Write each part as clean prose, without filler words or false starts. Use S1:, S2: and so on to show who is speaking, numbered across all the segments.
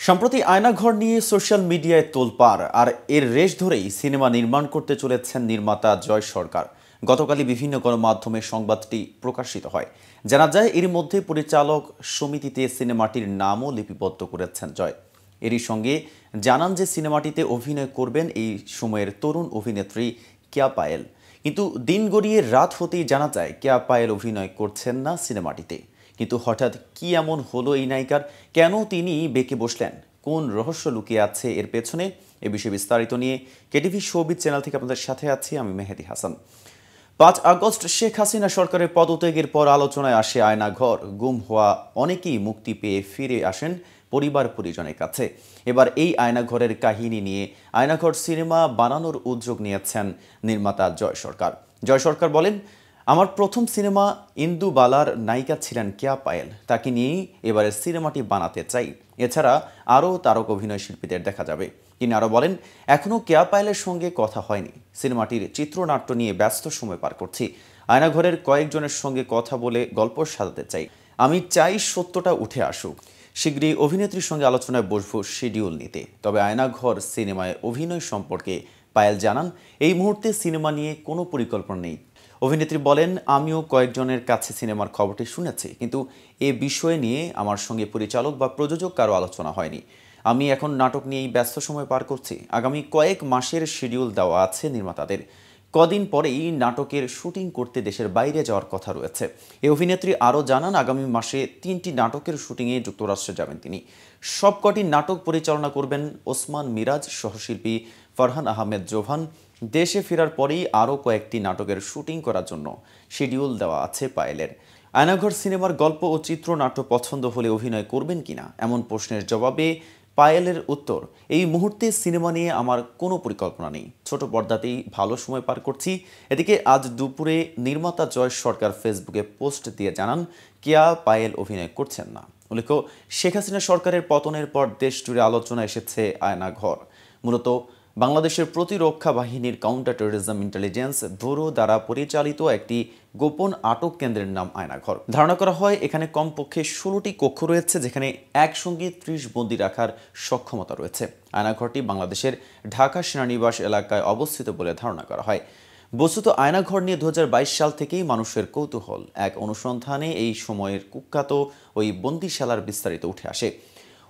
S1: সম্প্রতি আয়নাঘর নিয়ে সোশ্যাল মিডিয়ায় তোলপাড় আর এর রেশ ধরেই সিনেমা নির্মাণ করতে চলেছেন নির্মাতা জয় সরকার। গতকালই বিভিন্ন গণমাধ্যমে সংবাদটি প্রকাশিত হয়। জানা যায় এর মধ্যে পরিচালক সমিতিতে সিনেমাটির নামও লিপিবদ্ধ করেছেন জয়। এরই সঙ্গে জানান যে সিনেমাটিতে অভিনয় করবেন এই সময়ের তরুণ অভিনেত্রী কেয়া পায়েল। কিন্তু দিন গড়িয়ে রাত হতেই জানা যায় কেয়া পায়েল অভিনয় করছেন না সিনেমাটিতে। কিন্তু হঠাৎ কি এমন হলো এই নায়িকার, কেন তিনি বেঁকে বসলেন, কোন রহস্য লুকিয়ে আছে এর পেছনে, এ বিষয়ে বিস্তারিত নিয়ে কেটিভি শোবিজ চ্যানেল থেকে আপনাদের সাথে আছি আমি মেহেদি হাসান। ৫ আগস্ট শেখ হাসিনা সরকারের পদত্যাগের পর আলোচনায় আসে আয়নাঘর। গুম হওয়া অনেকেই মুক্তি পেয়ে ফিরে আসেন পরিবার পরিজনের কাছে। এবার এই আয়নাঘরের কাহিনী নিয়ে আয়নাঘর সিনেমা বানানোর উদ্যোগ নিয়েছেন নির্মাতা জয় সরকার। জয় সরকার বলেন, আমার প্রথম সিনেমা ইন্দুবালার নায়িকা ছিলেন কেয়া পায়েল, তাকে নিয়েই এবারের সিনেমাটি বানাতে চাই। এছাড়া আরও তারকা অভিনয় শিল্পীদের দেখা যাবে। তিনি আরও বলেন, এখনও কেয়া পায়েলের সঙ্গে কথা হয়নি, সিনেমাটির চিত্রনাট্য নিয়ে ব্যস্ত সময় পার করছি। আয়নাঘরের কয়েকজনের সঙ্গে কথা বলে গল্প সাজাতে চাই। আমি চাই সত্যটা উঠে আসুক। শীঘ্রই অভিনেত্রীর সঙ্গে আলোচনায় বসবো শিডিউল নিতে। তবে আয়নাঘর সিনেমায় অভিনয় সম্পর্কে পায়েল জানান, এই মুহূর্তে সিনেমা নিয়ে কোনো পরিকল্পনা নেই। অভিনেত্রী বলেন, আমিও কয়েকজনের কাছে সিনেমার খবরটি শুনেছি, কিন্তু এ বিষয় নিয়ে আমার সঙ্গে পরিচালক বা প্রযোজক কারো আলোচনা হয়নি। আমি এখন নাটক নিয়েই ব্যস্ত সময় পার করছি। আগামী কয়েক মাসের শিডিউল দেওয়া আছে নির্মাতাদের। কদিন পরেই নাটকের শুটিং করতে দেশের বাইরে যাওয়ার কথা রয়েছে। এই অভিনেত্রী আরও জানান, আগামী মাসে ৩টি নাটকের শুটিংয়ে যুক্তরাষ্ট্রে যাবেন তিনি। সবকটি নাটক পরিচালনা করবেন ওসমান মিরাজ, সহশিল্পী ফারহান আহমেদ জোভান। দেশে ফেরার পরেই আরও কয়েকটি নাটকের শুটিং করার জন্য শিডিউল দেওয়া আছে পায়েলের। আয়নাঘর সিনেমার গল্প ও চিত্রনাট্য পছন্দ হলে অভিনয় করবেন কিনা এমন প্রশ্নের জবাবে পায়েলের উত্তর, এই মুহূর্তে সিনেমা নিয়ে আমার কোনো পরিকল্পনা নেই, ছোট পর্দাতেই ভালো সময় পার করছি। এদিকে আজ দুপুরে নির্মাতা জয় সরকার ফেসবুকে পোস্ট দিয়ে জানান, কেয়া পায়েল অভিনয় করছেন না। উল্লেখ্য, শেখ হাসিনা সরকারের পতনের পর দেশ জুড়ে আলোচনা এসেছে আয়নাঘর। মূলত বাংলাদেশের প্রতিরক্ষা বাহিনীর কাউন্টার টেরোরিজম ইন্টেলিজেন্স ব্যুরো দ্বারা পরিচালিত একটি গোপন আটক কেন্দ্রের নাম আয়নাঘর। ধারণা করা হয় এখানে কমপক্ষে 16টি কক্ষ রয়েছে, যেখানে একসঙ্গে 30 বন্দী রাখার সক্ষমতা রয়েছে। আয়নাঘরটি বাংলাদেশের ঢাকা সেনানিবাস এলাকায় অবস্থিত বলে ধারণা করা হয়। বস্তুত আয়নাঘর নিয়ে 2022 সাল থেকেই মানুষের কৌতূহল। এক অনুসন্ধানে এই সময়ের কুখ্যাত ওই বন্দিশালার বিস্তারিত উঠে আসে।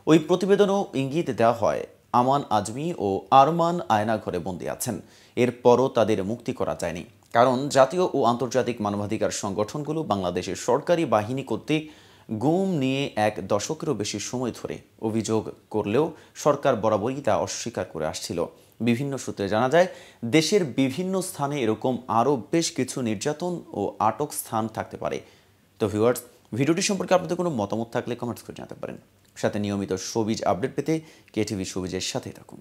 S1: ওই প্রতিবেদনও ইঙ্গিত দেওয়া হয়, আমান আজমি ও আরমান আয়নাঘরে বন্দী আছেন। এরপরও তাদের মুক্তি করা যায়নি, কারণ জাতীয় ও আন্তর্জাতিক মানবাধিকার সংগঠনগুলো বাংলাদেশের সরকারি বাহিনী কর্তৃক গুম নিয়ে 1 দশকেরও বেশি সময় ধরে অভিযোগ করলেও সরকার বরাবরই তা অস্বীকার করে আসছিল। বিভিন্ন সূত্রে জানা যায়, দেশের বিভিন্ন স্থানে এরকম আরও বেশ কিছু নির্যাতন ও আটক স্থান থাকতে পারে। তো ভিউয়ার্স, ভিডিওটি সম্পর্কে আপনাদের কোনো মতামত থাকলে কমেন্টস করে জানাতে পারেন। সাথে নিয়মিত শোবিজ আপডেট পেতে কেটিভি শোবিজের সাথেই থাকুন।